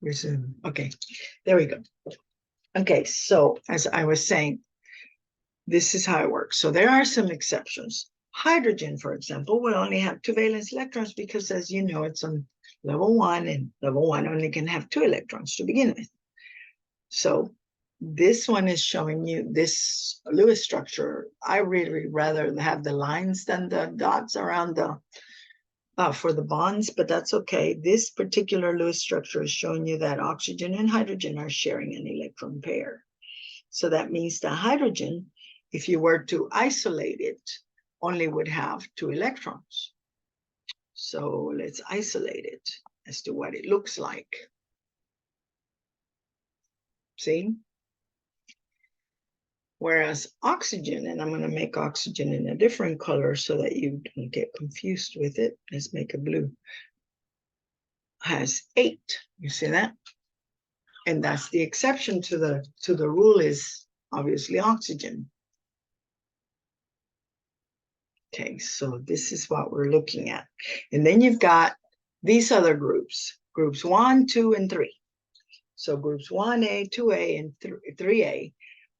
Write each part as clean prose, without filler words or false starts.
Resume. Okay, there we go. Okay, so as I was saying, this is how it works. So there are some exceptions. Hydrogen, for example, will only have 2 valence electrons because, as you know, it's on level 1, and level 1 only can have 2 electrons to begin with. So this one is showing you this Lewis structure. I really rather have the lines than the dots around the for the bonds, but that's okay. This particular Lewis structure is showing you that oxygen and hydrogen are sharing an electron pair. So that means the hydrogen, if you were to isolate it, only would have 2 electrons. So let's isolate it as to what it looks like. See? Whereas oxygen, and I'm going to make oxygen in a different color so that you don't get confused with it. Let's make a blue. Has 8. You see that? And that's the exception to the rule, is obviously oxygen. Okay, so this is what we're looking at. And then you've got these other groups, groups 1, 2, and 3. So groups 1A, 2A, and 3A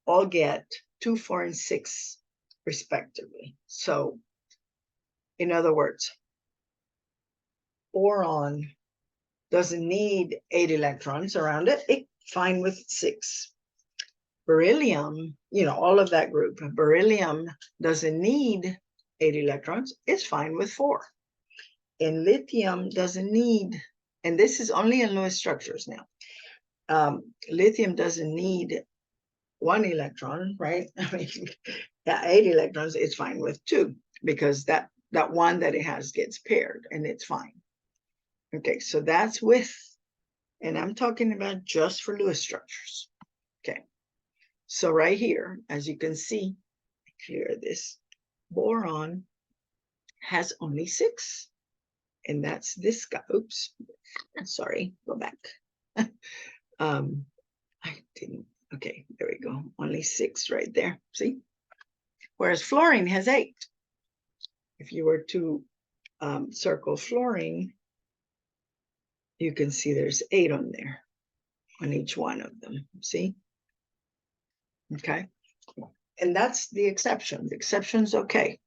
all get 2, 4, and 6 respectively. So in other words, boron doesn't need 8 electrons around it. It's fine with 6. Beryllium, you know, all of that group, beryllium doesn't need 8 electrons. It's fine with 4. And lithium doesn't need, and this is only in Lewis structures now. Lithium doesn't need 1 electron, right? I mean, 8 electrons, it's fine with 2, because that one that it has gets paired, and it's fine. Okay, so that's with, and I'm talking about just for Lewis structures. Okay, so right here, as you can see, clear this, boron has only 6, and that's this guy. Oops, sorry, go back. I didn't, okay, there we go, only 6 right there, see? Whereas fluorine has 8. If you were to circle fluorine, you can see there's 8 on there, on each one of them, see? Okay, and that's the exception. The exception's okay.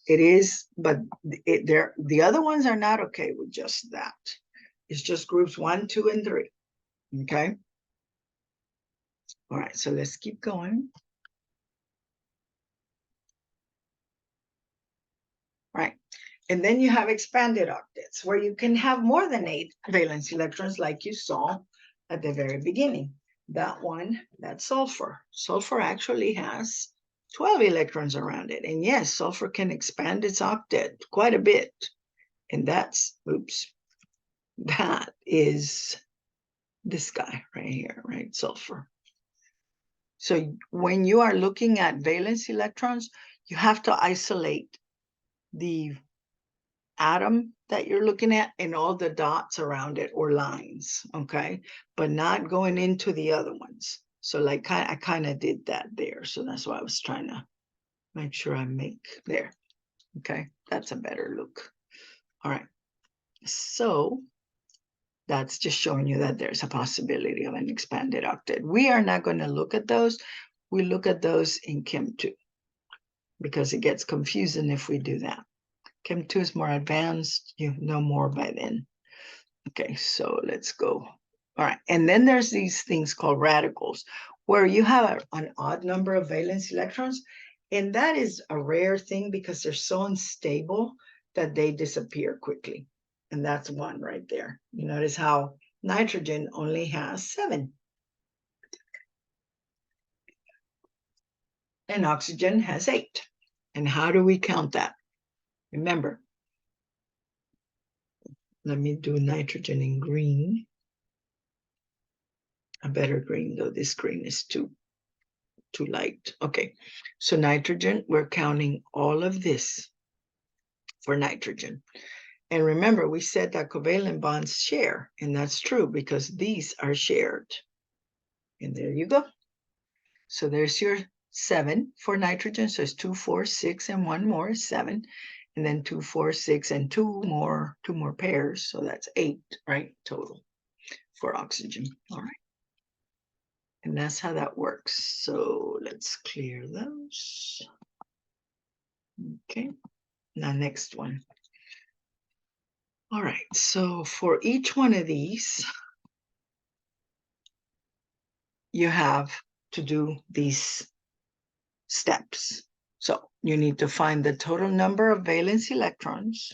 It is, but the other ones are not okay with just that. It's just groups 1, 2, and 3, okay? All right, so let's keep going. Right, and then you have expanded octets where you can have more than 8 valence electrons, like you saw at the very beginning. That one, that's sulfur. Sulfur actually has 12 electrons around it. And yes, sulfur can expand its octet quite a bit. And that's, oops, that is this guy right here, right? Sulfur. So when you are looking at valence electrons, you have to isolate the atom that you're looking at and all the dots around it or lines, okay? But not going into the other ones. So like I kind of did that there. So that's why I was trying to make sure I make there. Okay, that's a better look. All right, so that's just showing you that there's a possibility of an expanded octet. We are not going to look at those. We look at those in Chem 2 because it gets confusing if we do that. Chem 2 is more advanced. You know more by then. Okay, so let's go. All right, and then there's these things called radicals, where you have an odd number of valence electrons, and that is a rare thing because they're so unstable that they disappear quickly. And that's one right there. You notice how nitrogen only has 7. And oxygen has 8. And how do we count that? Remember, let me do nitrogen in green. A better green, though this green is too light. Okay, so nitrogen, we're counting all of this for nitrogen. And remember, we said that covalent bonds share, and that's true because these are shared. And there you go. So there's your 7 for nitrogen. So it's 2, 4, 6, and 1 more, 7. And then 2, 4, 6, and 2 more pairs. So that's 8, right, total. for oxygen. All right. And that's how that works. So let's clear those. Okay. Now next one. All right. So for each one of these, you have to do these steps. So you need to find the total number of valence electrons.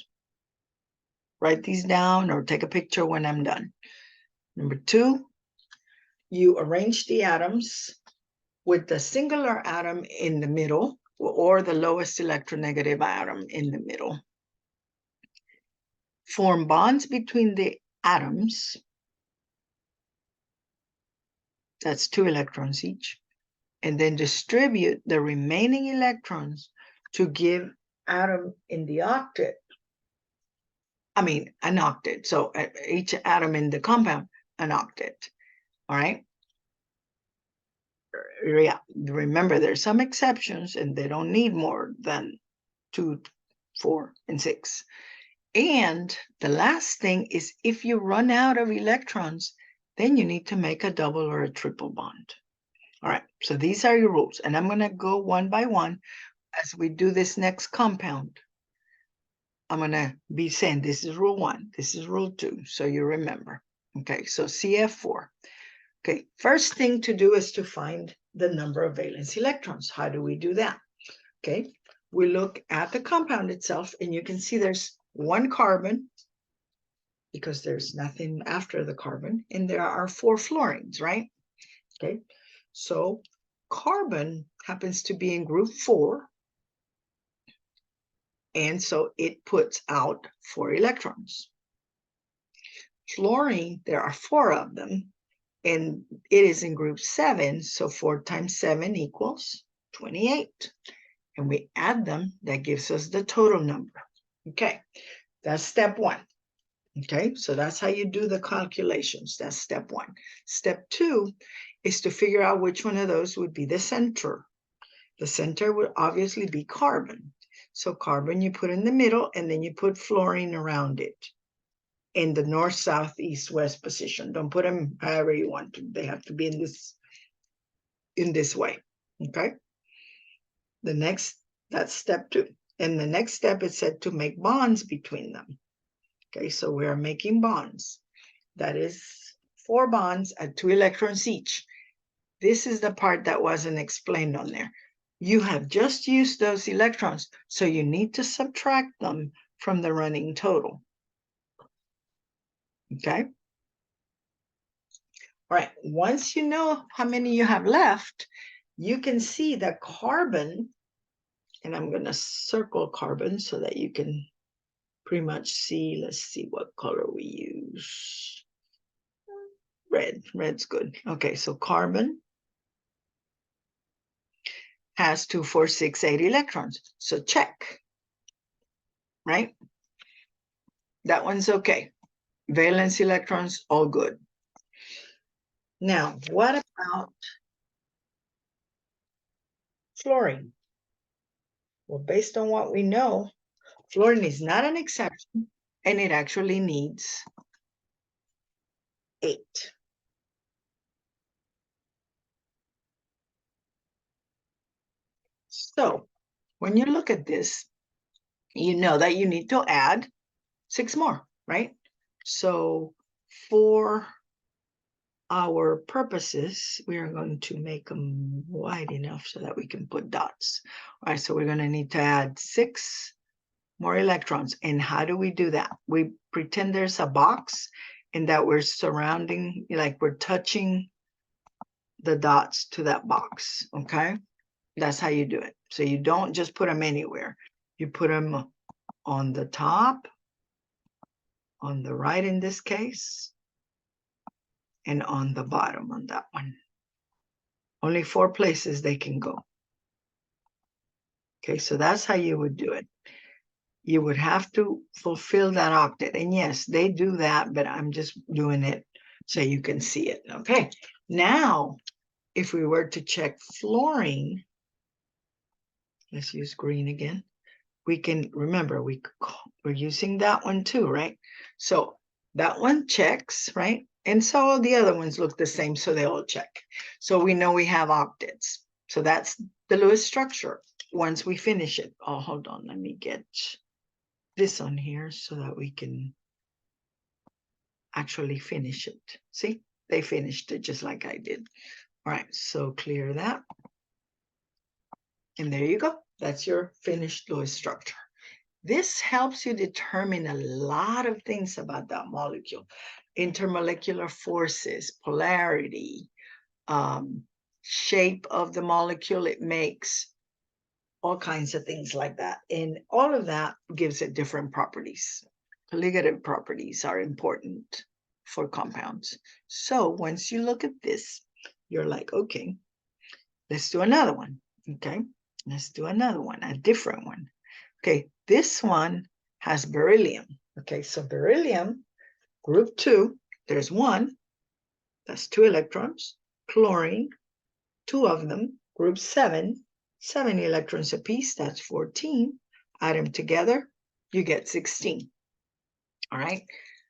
Write these down or take a picture when I'm done. Number 2, you arrange the atoms with the singular atom in the middle or the lowest electronegative atom in the middle. Form bonds between the atoms. That's 2 electrons each. And then distribute the remaining electrons to give atom in the octet. I mean, an octet. So each atom in the compound, an octet. All right. Yeah. Remember, there's some exceptions and they don't need more than 2, 4, and 6. And the last thing is if you run out of electrons, then you need to make a double or a triple bond. All right. So these are your rules. And I'm going to go one by one as we do this next compound. I'm going to be saying this is rule 1, this is rule 2, so you remember. Okay, so CF4. Okay, first thing to do is to find the number of valence electrons. How do we do that? Okay, we look at the compound itself, and you can see there's 1 carbon, because there's nothing after the carbon, and there are 4 fluorines, right? Okay, so carbon happens to be in group 4, and so it puts out 4 electrons. Fluorine, there are 4 of them, and it is in group 7, so 4 times 7 equals 28. And we add them, that gives us the total number. Okay, that's step 1. Okay, so that's how you do the calculations. That's step 1. Step 2 is to figure out which one of those would be the center. The center would obviously be carbon. So carbon you put in the middle, and then you put fluorine around it in the north, south, east, west position. Don't put them however you want to. They have to be in this way. Okay. That's step 2. And the next step is said to make bonds between them. Okay, so we are making bonds. That is 4 bonds at 2 electrons each. This is the part that wasn't explained on there. You have just used those electrons, so you need to subtract them from the running total. Okay. All right, once you know how many you have left, you can see that carbon, and I'm going to circle carbon so that you can pretty much see. Let's see what color we use. Red. Red's good. Okay, so carbon has 2, 4, 6, 8 electrons. So check. Right? That one's okay. Valence electrons, all good. Now, what about fluorine? Well, based on what we know, fluorine is not an exception, and it actually needs 8. So when you look at this, you know that you need to add 6 more, right? So for our purposes, we are going to make them wide enough so that we can put dots. All right, so we're going to need to add 6 more electrons. And how do we do that? We pretend there's a box and that we're surrounding, like we're touching the dots to that box, okay? That's how you do it. So you don't just put them anywhere. You put them on the top, on the right in this case, and on the bottom on that one. Only 4 places they can go. Okay, so that's how you would do it. You would have to fulfill that octet. And yes, they do that, but I'm just doing it so you can see it. Okay, now if we were to check fluorine, let's use green again. We can, remember, we're using that one too, right? So that one checks, right? And so the other ones look the same, so they all check. So we know we have octets. So that's the Lewis structure. Once we finish it, oh, hold on, let me get this on here so that we can actually finish it. See, they finished it just like I did. All right, so clear that. And there you go. That's your finished Lewis structure. This helps you determine a lot of things about that molecule. Intermolecular forces, polarity, shape of the molecule it makes, all kinds of things like that. And all of that gives it different properties. Ligative properties are important for compounds. So once you look at this, you're like, okay, let's do another one. Okay, let's do another one, a different one. Okay, this one has beryllium. Okay, so beryllium, group 2, there's 1, that's 2 electrons. Chlorine, 2 of them, group 7, 7 electrons apiece, that's 14. Add them together, you get 16. All right,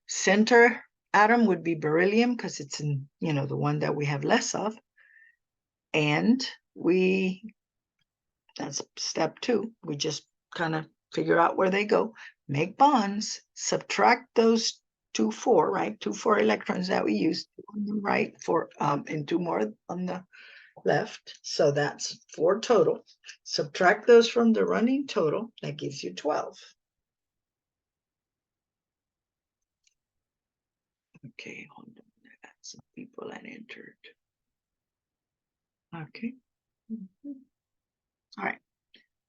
center atom would be beryllium because it's in, the one that we have less of. And that's step 2. We just kind of figure out where they go, make bonds, subtract those 2, 4, right? 2, 4 electrons that we used on the right and 2 more on the left. So that's 4 total. Subtract those from the running total, that gives you 12. Okay, hold on. I got some people that entered. Okay. All right.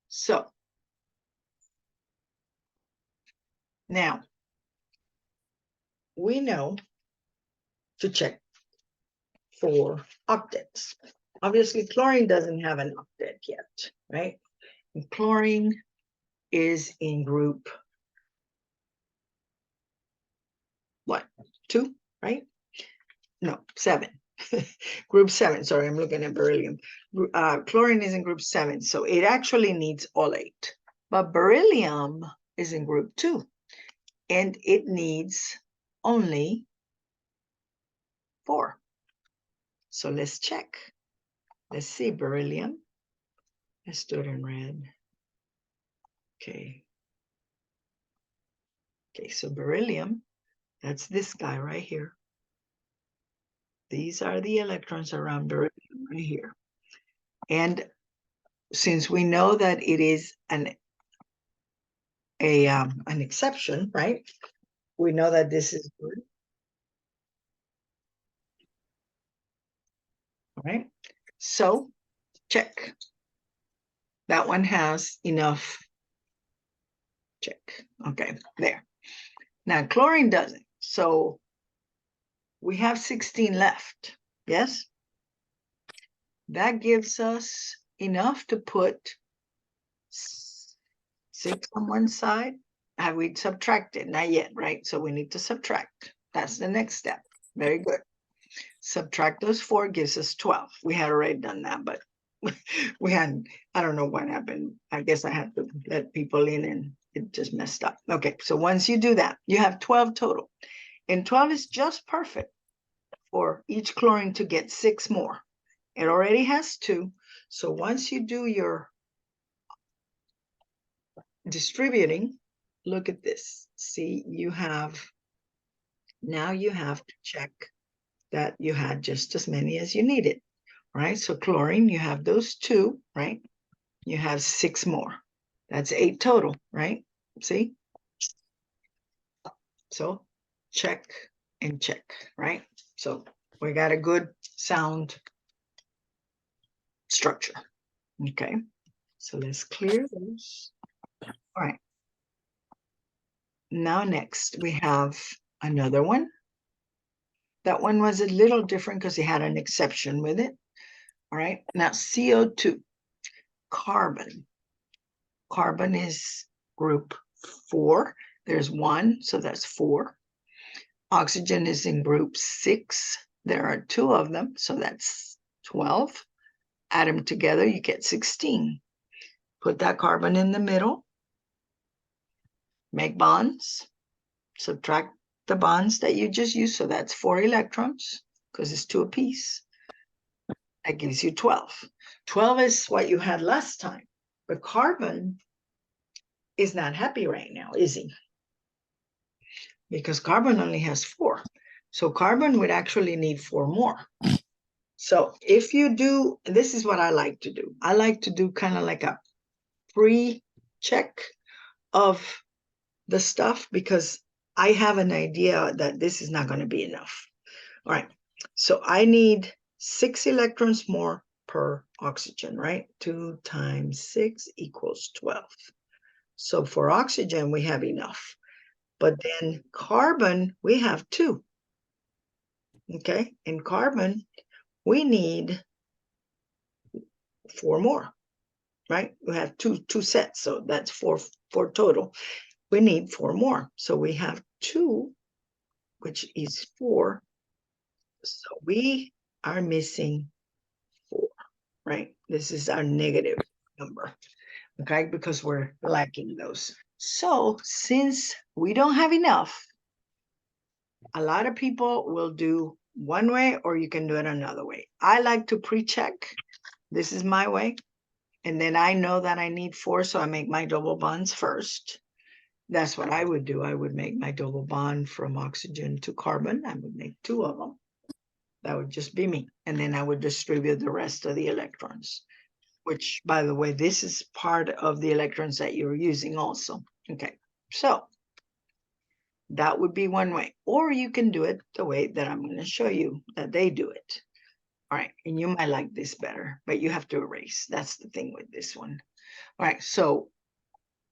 So now we know to check for octets. Obviously, chlorine doesn't have an octet yet, right? And chlorine is in group, what, 2, right? No, 7. Group 7, sorry, I'm looking at beryllium. Chlorine is in group 7, so it actually needs all 8. But beryllium is in group 2, and it needs only 4. So let's check. Let's see, beryllium. Let's do it in red. Okay. Okay, so beryllium, that's this guy right here. These are the electrons around beryllium right here. And since we know that it is an exception, right? We know that this is good. All right. So check. That one has enough. Check. Okay, there. Now chlorine doesn't. So we have 16 left. Yes? That gives us enough to put 6 on one side. Have we subtracted? Not yet, right? So we need to subtract. That's the next step. Very good. Subtract those 4 gives us 12. We had already done that, but we hadn't. I don't know what happened. I guess I had to let people in and it just messed up. Okay, so once you do that, you have 12 total. And 12 is just perfect for each chlorine to get 6 more. It already has 2. So once you do your distributing, look at this. See, now you have to check that you had just as many as you needed, right? So chlorine, you have those 2, right? You have 6 more. That's 8 total, right? See? So check and check, right? So we got a good sound structure. Okay, so let's clear those. All right. Now next we have another one. That one was a little different because it had an exception with it. All right, now CO2, carbon. Carbon is group 4. There's 1, so that's 4. Oxygen is in group 6. There are 2 of them, so that's 12. Add them together, you get 16. Put that carbon in the middle. Make bonds. Subtract the bonds that you just used. So that's 4 electrons because it's 2 apiece. That gives you 12. 12 is what you had last time. But carbon is not happy right now, is he? Because carbon only has 4. So carbon would actually need 4 more. So if you do, this is what I like to do. I like to do kind of like a pre-check of the stuff because I have an idea that this is not going to be enough. All right. So I need 6 electrons more per oxygen, right? 2 times 6 equals 12. So for oxygen, we have enough. But then carbon, we have 2. Okay. In carbon, we need 4 more, right? We have two sets. So that's four total. We need 4 more. So we have 2, which is 4. So we are missing 4, right? This is our negative number, okay? Because we're lacking those. So since we don't have enough, a lot of people will do one way or you can do it another way. I like to pre-check. This is my way. And then I know that I need 4, so I make my double bonds first. That's what I would do. I would make my double bond from oxygen to carbon. I would make 2 of them. That would just be me. And then I would distribute the rest of the electrons, which, by the way, this is part of the electrons that you're using also. Okay, so that would be one way. Or you can do it the way that I'm going to show you that they do it. All right, and you might like this better, but you have to erase. That's the thing with this one. All right, so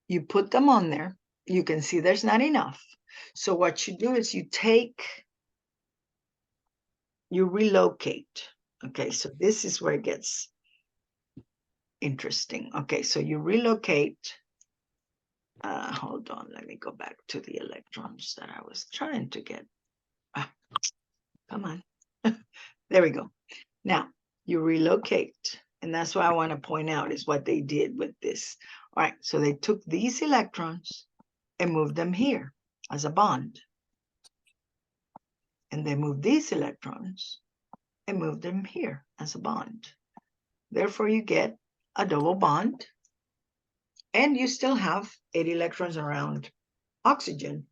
you put them on there. You can see there's not enough. So what you do is you relocate. Okay, so this is where it gets interesting. Okay, so you relocate. Hold on, let me go back to the electrons that I was trying to get. Come on. There we go. Now, you relocate. And that's what I want to point out is what they did with this. All right, so they took these electrons and moved them here as a bond. And they moved these electrons and moved them here as a bond. Therefore, you get a double bond. And you still have 8 electrons around oxygen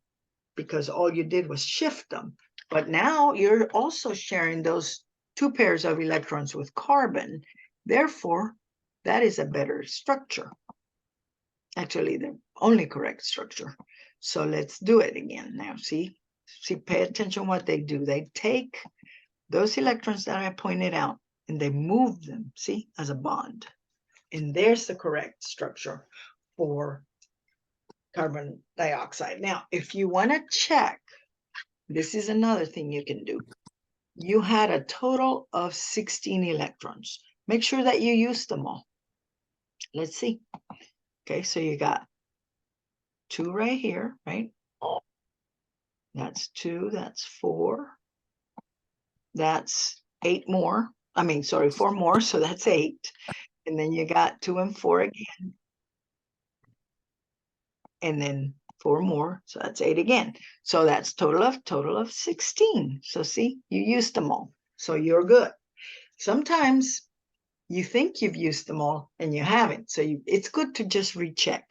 because all you did was shift them. But now you're also sharing those 2 pairs of electrons with carbon. Therefore, that is a better structure. Actually, the only correct structure. So let's do it again. Now, see, pay attention what they do. They take those electrons that I pointed out and they move them, see, as a bond. And there's the correct structure for carbon dioxide. Now, if you want to check, this is another thing you can do. You had a total of 16 electrons. Make sure that you use them all. Let's see. Okay, so you got 2 right here, right? That's 2, that's 4. That's 8 more. I mean, sorry, 4 more, so that's 8. And then you got 2 and 4 again. And then 4 more, so that's 8 again. So that's total of 16. So see, you used them all. So you're good. Sometimes you think you've used them all and you haven't. So it's good to just recheck.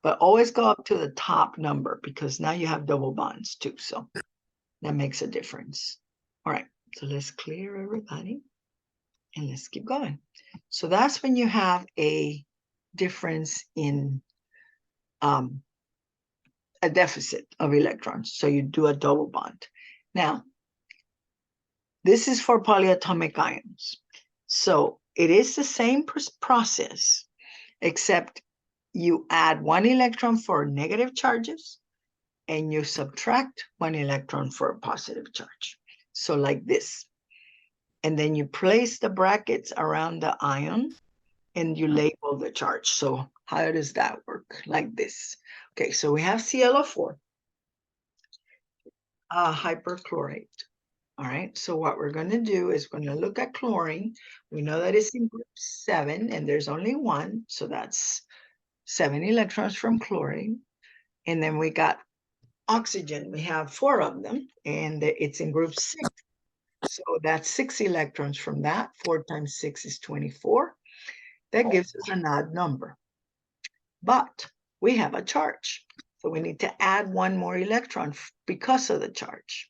But always go up to the top number because now you have double bonds too. So that makes a difference. All right, so let's clear everybody and let's keep going. So that's when you have a difference in a deficit of electrons. So you do a double bond. Now, this is for polyatomic ions. So it is the same process, except you add 1 electron for negative charges and you subtract 1 electron for a positive charge. So like this. And then you place the brackets around the ion and you label the charge. So how does that work? Like this. Okay, so we have ClO4, hyperchlorate. All right, so what we're going to do is we're going to look at chlorine. We know that it's in group 7 and there's only 1. So that's 7 electrons from chlorine. And then we got oxygen, we have 4 of them, and it's in group 6. So that's 6 electrons from that. 4 times 6 is 24. That gives us an odd number. But we have a charge. So we need to add 1 more electron because of the charge.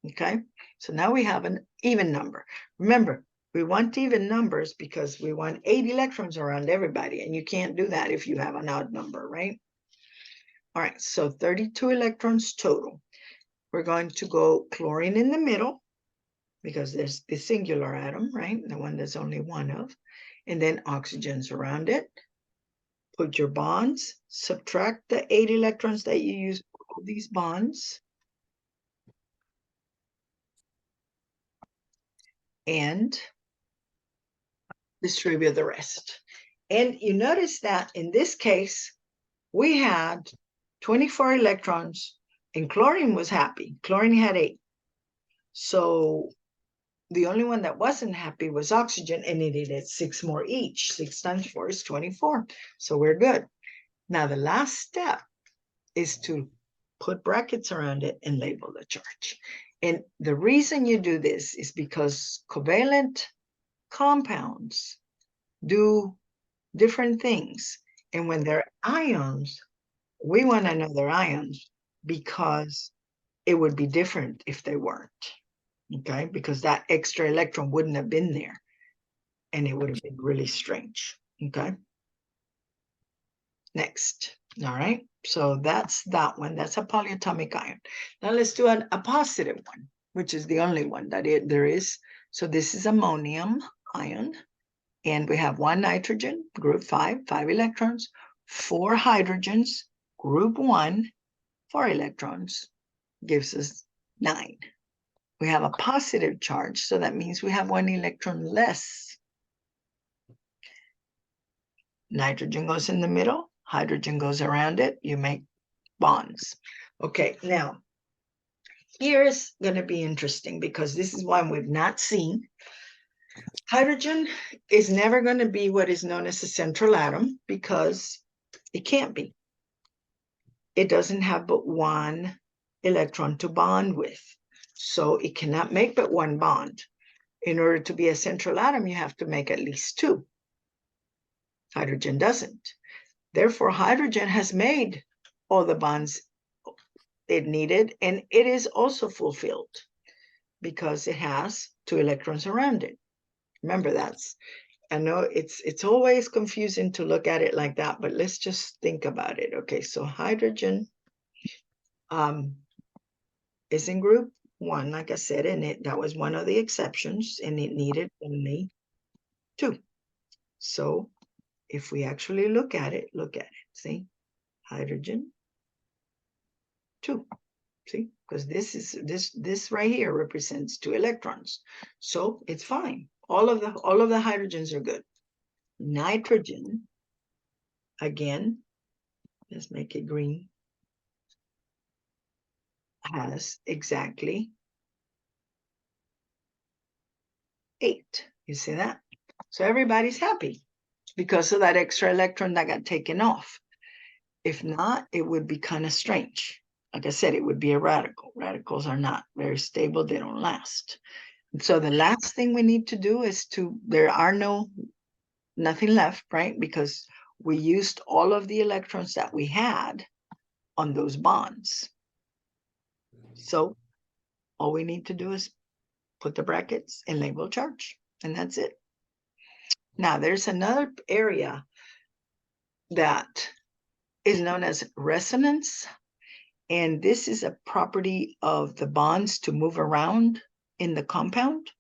Okay, so now we have an even number. Remember, we want even numbers because we want 8 electrons around everybody, and you can't do that if you have an odd number, right? All right, so 32 electrons total. We're going to go chlorine in the middle because there's the singular atom, right? The one there's only 1 of. And then oxygens around it. Put your bonds, subtract the 8 electrons that you use for all these bonds. And distribute the rest. And you notice that in this case, we had 24 electrons and chlorine was happy. Chlorine had 8. So the only one that wasn't happy was oxygen, and it needed 6 more each. 6 times 4 is 24. So we're good. Now the last step is to put brackets around it and label the charge. And the reason you do this is because covalent compounds do different things. And when they're ions, we want to know they're ions because it would be different if they weren't. Okay, because that extra electron wouldn't have been there and it would have been really strange. Okay, next. All right, so that's that one. That's a polyatomic ion. Now let's do a positive one, which is the only one that there is. So this is ammonium ion, and we have 1 nitrogen, group 5, 5 electrons, 4 hydrogens, group 1, 4 electrons, gives us 9. We have a positive charge, so that means we have 1 electron less. Nitrogen goes in the middle, hydrogen goes around it, you make bonds. Okay, now, here's going to be interesting because this is one we've not seen. Hydrogen is never going to be what is known as a central atom because it can't be. It doesn't have but 1 electron to bond with. So it cannot make but 1 bond. In order to be a central atom, you have to make at least 2. Hydrogen doesn't. Therefore, hydrogen has made all the bonds it needed, and it is also fulfilled because it has 2 electrons around it. Remember, I know it's always confusing to look at it like that, but let's just think about it. Okay, so hydrogen is in group 1, like I said, and that was one of the exceptions, and it needed only 2. So if we actually look at it, see, hydrogen 2, see, because this right here represents 2 electrons, so it's fine. All of the hydrogens are good. Nitrogen, again, let's make it green, has exactly 8. You see that? So everybody's happy because of that extra electron that got taken off. If not, it would be kind of strange. Like I said, it would be a radical. Radicals are not very stable. They don't last. And so the last thing we need to do is there are nothing left, right? Because we used all of the electrons that we had on those bonds. So all we need to do is put the brackets and label charge, and that's it. Now there's another area that is known as resonance. And this is a property of the bonds to move around in the compound.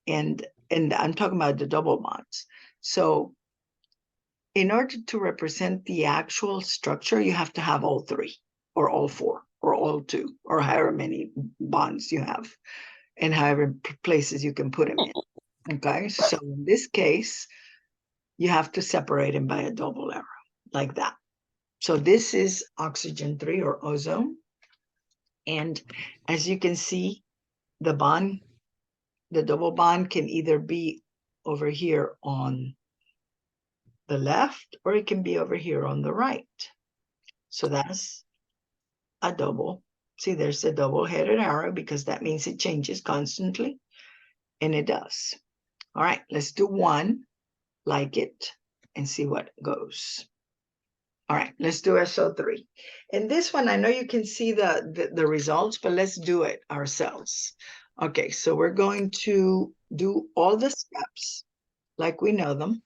And I'm talking about the double bonds. So in order to represent the actual structure, you have to have all 3 or all 4 or all 2 or however many bonds you have and however places you can put them in. Okay, so in this case, you have to separate them by a double arrow like that. So this is oxygen 3 or ozone. And as you can see, the double bond can either be over here on the left or it can be over here on the right. So that's a double. See, there's a double-headed arrow because that means it changes constantly, and it does. All right, let's do one, like it, and see what goes. All right, let's do SO3. And this one, I know you can see the results, but let's do it ourselves. Okay, so we're going to do all the steps like we know them.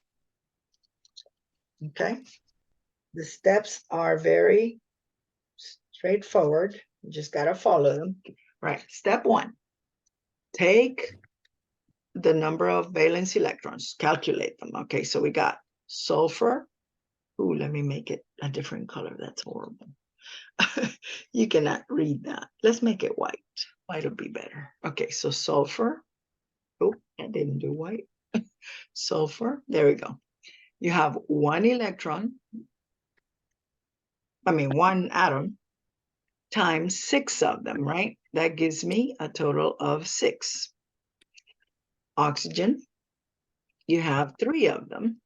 Okay, the steps are very straightforward. You just got to follow them. All right, step one, take the number of valence electrons, calculate them. Okay, so we got sulfur. Ooh, let me make it a different color. That's horrible. You cannot read that. Let's make it white. White will be better. Okay, so sulfur. Oh, I didn't do white. Sulfur. There we go. You have one electron. One atom times 6 of them, right? That gives me a total of 6. Oxygen. You have 3 of them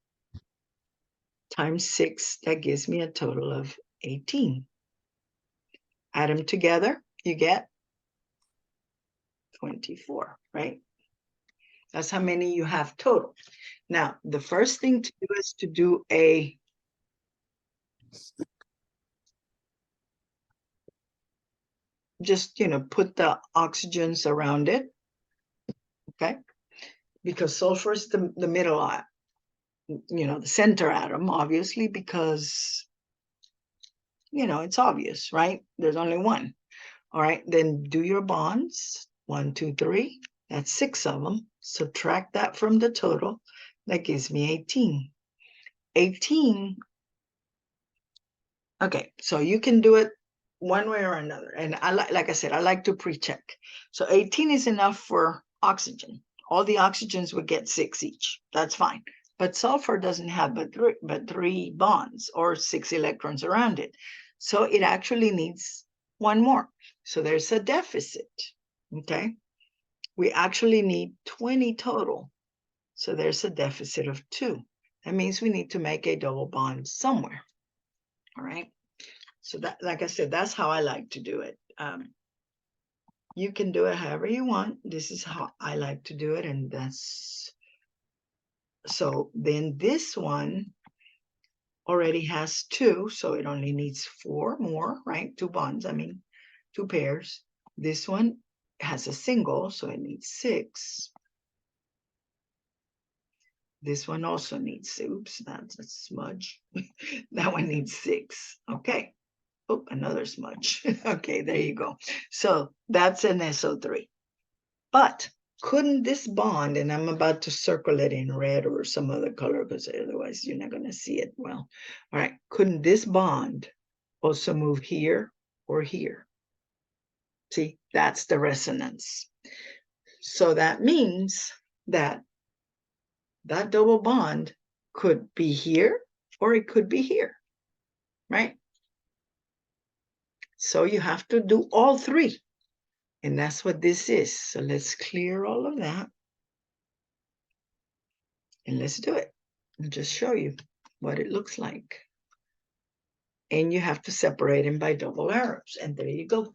times 6. That gives me a total of 18. Add them together, you get 24, right? That's how many you have total. Now, the first thing to do is to do a put the oxygens around it, okay? Because sulfur is the middle atom, the center atom, obviously, because, it's obvious, right? There's only one. All right, then do your bonds. 1, 2, 3. That's 6 of them. Subtract that from the total. That gives me 18. 18. Okay, so you can do it one way or another. And like I said, I like to pre-check. So 18 is enough for oxygen. All the oxygens would get 6 each. That's fine. But sulfur doesn't have but 3 bonds or 6 electrons around it. So it actually needs one more. So there's a deficit. Okay. We actually need 20 total. So there's a deficit of 2. That means we need to make a double bond somewhere. All right. So that, like I said, that's how I like to do it. You can do it however you want. This is how I like to do it. And that's, so then this one already has 2. So it only needs 4 more, right? 2 bonds, 2 pairs. This one has a single, so it needs 6. This one also needs, oops, that's a smudge. That one needs 6. Okay. Oh, another smudge. Okay, there you go. So that's an SO3. But couldn't this bond, and I'm about to circle it in red or some other color because otherwise you're not going to see it well. All right, couldn't this bond also move here or here? See, that's the resonance. So that means that that double bond could be here or it could be here, right? So you have to do all 3. And that's what this is. So let's clear all of that. And let's do it. I'll just show you what it looks like. And you have to separate them by double arrows. And there you go.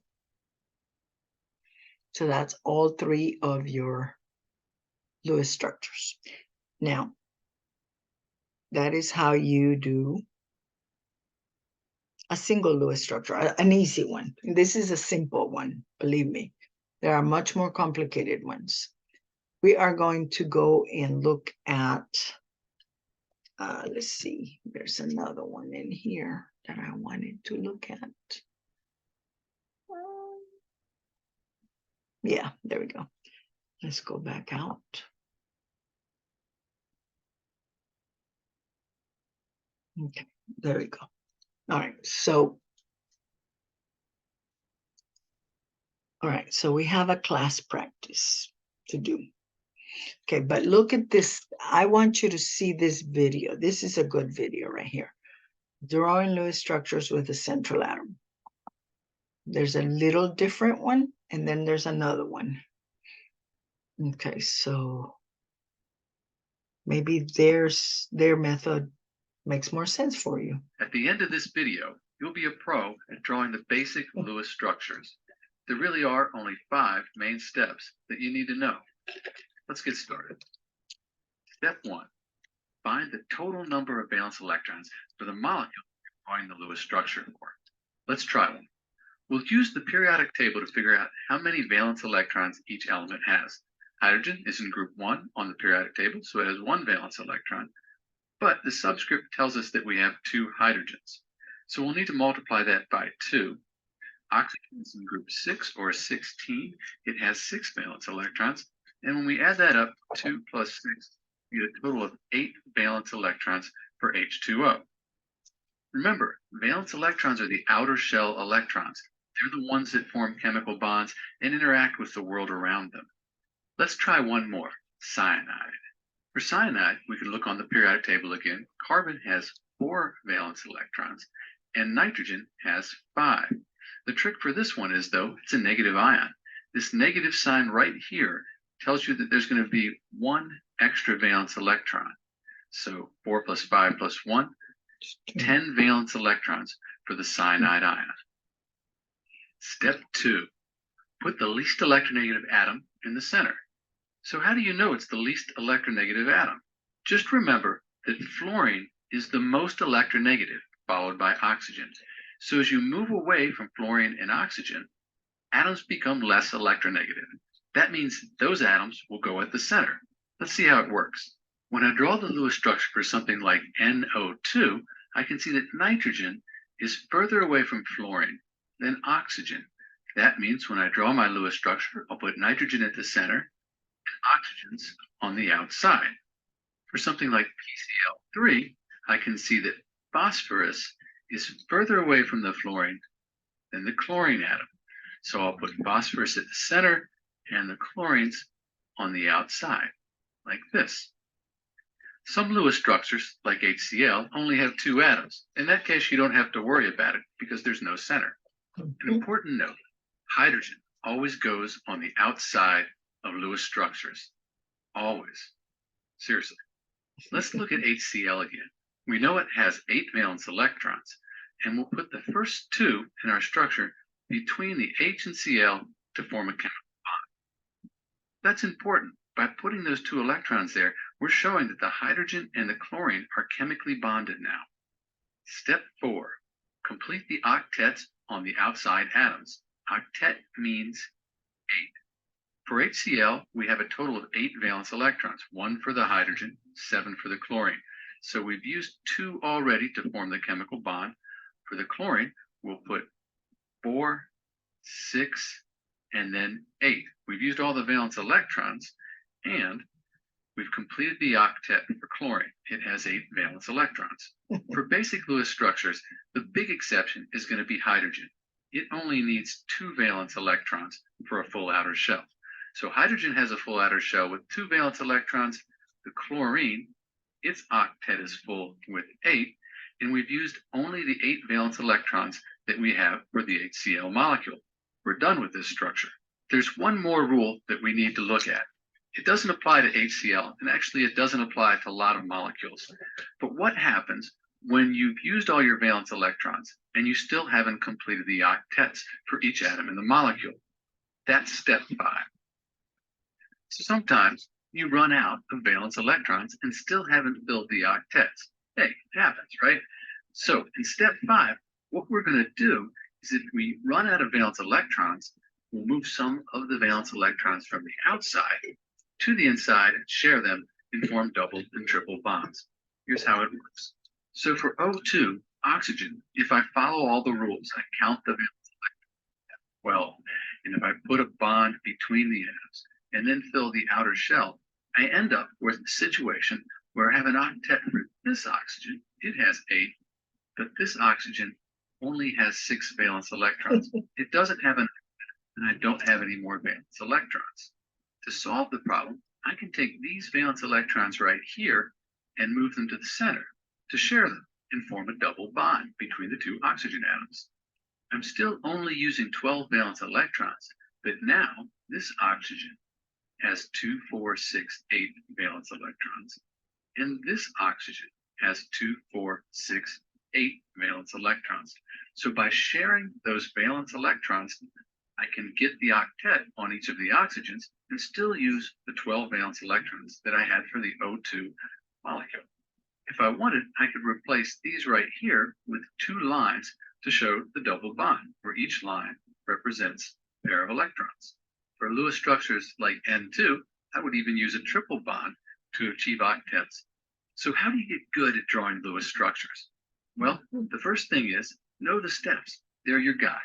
So that's all 3 of your Lewis structures. Now, that is how you do a single Lewis structure, an easy one. And this is a simple one, believe me. There are much more complicated ones. We are going to go and look at, let's see, there's another one in here that I wanted to look at. Yeah, there we go. Let's go back out. Okay, there we go. All right, so we have a class practice to do. Okay, but look at this. I want you to see this video. This is a good video right here. Drawing Lewis structures with a central atom. There's a little different one, and then there's another one. Okay, so maybe their method makes more sense for you. At the end of this video, you'll be a pro at drawing the basic Lewis structures. There really are only 5 main steps that you need to know. Let's get started. Step 1. Find the total number of valence electrons for the molecule you're drawing the Lewis structure for. Let's try one. We'll use the periodic table to figure out how many valence electrons each element has. Hydrogen is in group 1 on the periodic table, so it has 1 valence electron. But the subscript tells us that we have 2 hydrogens. So we'll need to multiply that by 2. Oxygen is in group 6 or 16. It has 6 valence electrons. And when we add that up, 2 plus 6, we get a total of 8 valence electrons for H2O. Remember, valence electrons are the outer shell electrons. They're the ones that form chemical bonds and interact with the world around them. Let's try one more, cyanide. For cyanide, we can look on the periodic table again. Carbon has 4 valence electrons, and nitrogen has 5. The trick for this one is, though, it's a negative ion. This negative sign right here tells you that there's going to be 1 extra valence electron. So 4 plus 5 plus 1, 10 valence electrons for the cyanide ion. Step 2, put the least electronegative atom in the center. So how do you know it's the least electronegative atom? Just remember that fluorine is the most electronegative, followed by oxygen. So as you move away from fluorine and oxygen, atoms become less electronegative. That means those atoms will go at the center. Let's see how it works. When I draw the Lewis structure for something like NO2, I can see that nitrogen is further away from fluorine than oxygen. That means when I draw my Lewis structure, I'll put nitrogen at the center and oxygens on the outside. For something like PCl3, I can see that phosphorus is further away from the fluorine than the chlorine atom. So I'll put phosphorus at the center and the chlorines on the outside, like this. Some Lewis structures, like HCl, only have 2 atoms. In that case, you don't have to worry about it because there's no center. An important note, hydrogen always goes on the outside of Lewis structures. Always. Seriously. Let's look at HCl again. We know it has 8 valence electrons, and we'll put the first 2 in our structure between the H and Cl to form a chemical bond. That's important. By putting those 2 electrons there, we're showing that the hydrogen and the chlorine are chemically bonded now. Step 4, complete the octets on the outside atoms. Octet means 8. For HCl, we have a total of 8 valence electrons, 1 for the hydrogen, 7 for the chlorine. So we've used 2 already to form the chemical bond. For the chlorine, we'll put 4, 6, and then 8. We've used all the valence electrons, and we've completed the octet for chlorine. It has 8 valence electrons. For basic Lewis structures, the big exception is going to be hydrogen. It only needs 2 valence electrons for a full outer shell. So hydrogen has a full outer shell with 2 valence electrons. The chlorine, its octet is full with 8, and we've used only the 8 valence electrons that we have for the HCl molecule. We're done with this structure. There's one more rule that we need to look at. It doesn't apply to HCl, and actually it doesn't apply to a lot of molecules. But what happens when you've used all your valence electrons and you still haven't completed the octets for each atom in the molecule? That's step 5. So sometimes you run out of valence electrons and still haven't filled the octets. Hey, it happens, right? So in step 5, what we're going to do is if we run out of valence electrons, we'll move some of the valence electrons from the outside to the inside and share them and form double and triple bonds. Here's how it works. So for O2, oxygen, if I follow all the rules, I count the valence electrons, 12, and if I put a bond between the atoms and then fill the outer shell, I end up with a situation where I have an octet for this oxygen. It has 8, but this oxygen only has 6 valence electrons. It doesn't have an octet, and I don't have any more valence electrons. To solve the problem, I can take these valence electrons right here and move them to the center to share them and form a double bond between the 2 oxygen atoms. I'm still only using 12 valence electrons, but now this oxygen has 2, 4, 6, 8 valence electrons, and this oxygen has 2, 4, 6, 8 valence electrons. So by sharing those valence electrons, I can get the octet on each of the oxygens and still use the 12 valence electrons that I had for the O2 molecule. If I wanted, I could replace these right here with 2 lines to show the double bond, where each line represents a pair of electrons. For Lewis structures like N2, I would even use a triple bond to achieve octets. So how do you get good at drawing Lewis structures? Well, the first thing is know the steps. They're your guide.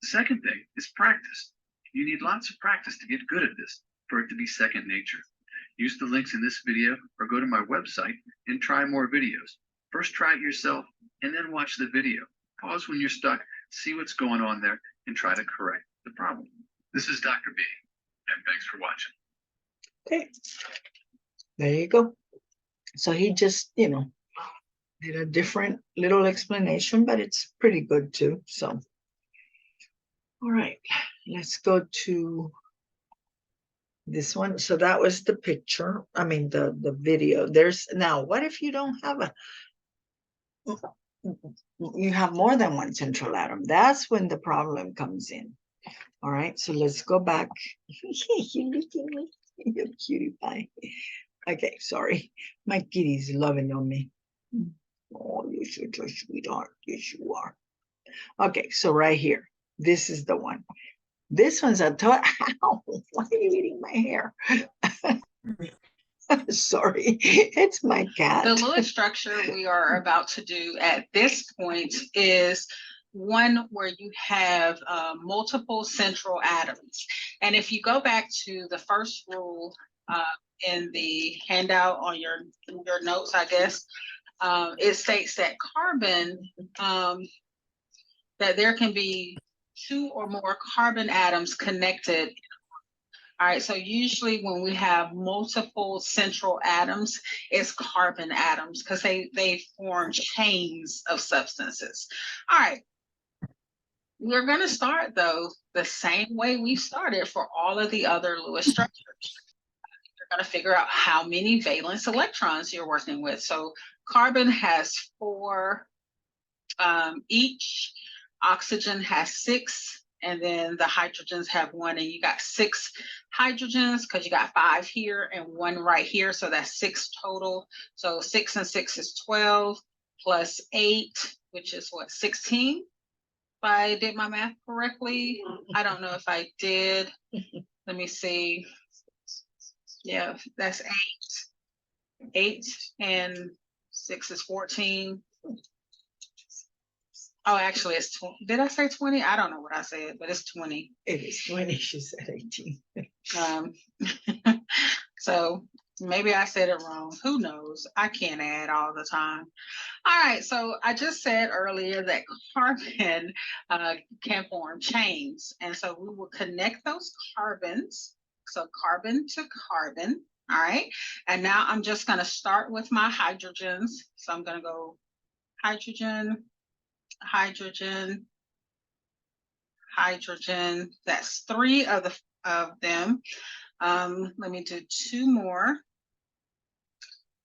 The second thing is practice. You need lots of practice to get good at this for it to be second nature. Use the links in this video or go to my website and try more videos. First try it yourself and then watch the video. Pause when you're stuck, see what's going on there, and try to correct the problem. This is Dr. B, and thanks for watching. Okay, there you go. So he just, did a different little explanation, but it's pretty good too. So, all right, let's go to this one. So that was the picture. I mean, the video. There's now, what if you don't have you have more than one central atom? That's when the problem comes in. All right, so let's go back. You look at me, you cutie pie. Okay, sorry. My kitty's loving on me. Oh, you're such a sweetheart. Yes, you are. Okay, so right here, this is the one. This one's a ow, why are you eating my hair? Sorry, it's my cat. The Lewis structure we are about to do at this point is one where you have multiple central atoms. And if you go back to the first rule in the handout on your notes, I guess, it states that carbon, that there can be 2 or more carbon atoms connected. All right, so usually when we have multiple central atoms, it's carbon atoms because they form chains of substances. All right, we're going to start, though, the same way we started for all of the other Lewis structures. You're going to figure out how many valence electrons you're working with. So carbon has 4 each, oxygen has 6, and then the hydrogens have 1, and you got 6 hydrogens because you got 5 here and 1 right here, so that's 6 total. So 6 and 6 is 12 plus 8, which is what, 16? If I did my math correctly. I don't know if I did. Let me see. Yeah, that's 8. 8 and 6 is 14. Oh, actually, it's 20. Did I say 20? I don't know what I said, but it's 20. It is 20, she said 18. So maybe I said it wrong. Who knows? I can't add all the time. All right, so I just said earlier that carbon can form chains. And so we will connect those carbons. So carbon to carbon, all right? And now I'm just going to start with my hydrogens. So I'm going to go hydrogen, hydrogen, hydrogen. That's 3 of them. Let me do 2 more.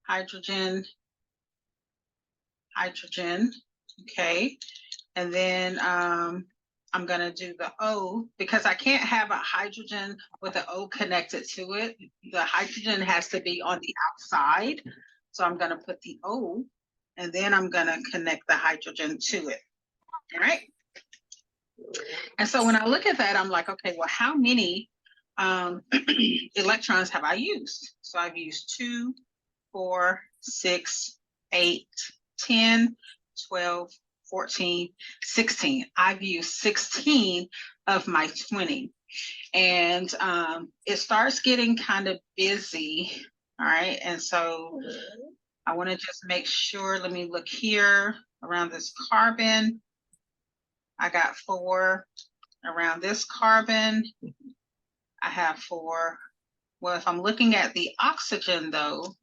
Hydrogen, hydrogen. Okay, and then I'm gonna do the O because I can't have a hydrogen with an O connected to it. The hydrogen has to be on the outside. So I'm gonna put the O, and then I'm gonna connect the hydrogen to it. All right. And so when I look at that, I'm like, okay, well, how many electrons have I used? So I've used 2, 4, 6, 8, 10, 12, 14, 16. I've used 16 of my 20. And it starts getting kind of busy. All right. And so I want to just make sure, let me look here around this carbon. I got 4 around this carbon. I have 4. Well, if I'm looking at the oxygen though,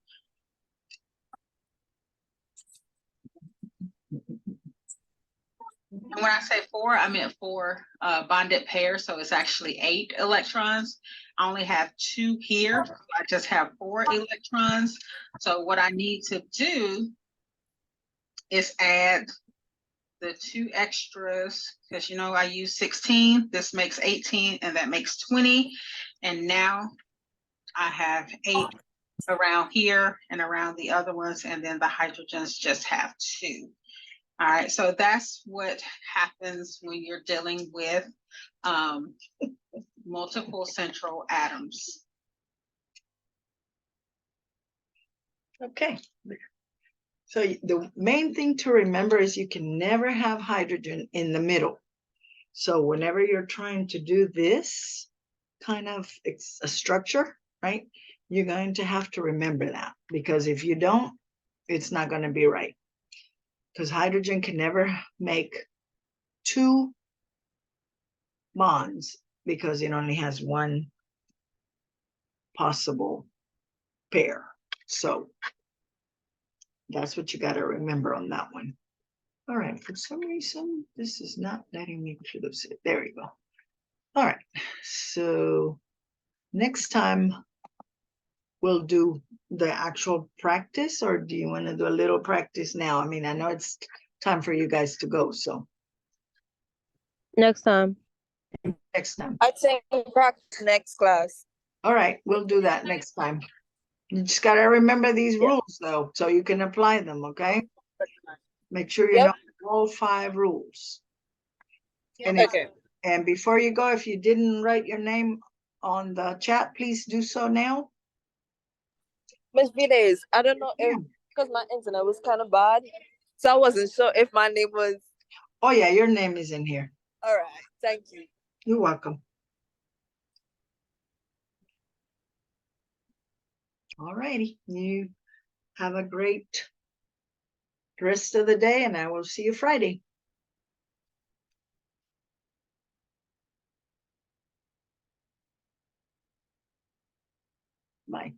and when I say 4, I meant 4 bonded pairs, so it's actually 8 electrons. I only have 2 here, so I just have 4 electrons. So what I need to do is add the two extras, because you know I use 16, this makes 18, and that makes 20. And now I have 8 around here and around the other ones, and then the hydrogens just have 2. All right, so that's what happens when you're dealing with multiple central atoms. Okay. So the main thing to remember is you can never have hydrogen in the middle. So whenever you're trying to do this kind of a structure, right, you're going to have to remember that, because if you don't, it's not going to be right. Because hydrogen can never make 2 bonds because it only has 1 possible pair. So that's what you got to remember on that one. All right, for some reason, this is not letting me close it. There we go. All right, so next time we'll do the actual practice, or do you want to do a little practice now? I mean, I know it's time for you guys to go, so Next time. next time. I think practice next class. All right, we'll do that next time. You just got to remember these Yeah. rules, though, so you can apply them, okay? Make sure you Yep. know all 5 rules. And, if, Okay. and before you go, if you didn't write your name on the chat, please do so now. Miss Vides, I don't know if, because my internet was kind of bad, so I wasn't sure if my name was. Oh, yeah, your name is in here. All right. Thank you. You're welcome. All righty. You have a great rest of the day, and I will see you Friday. Bye.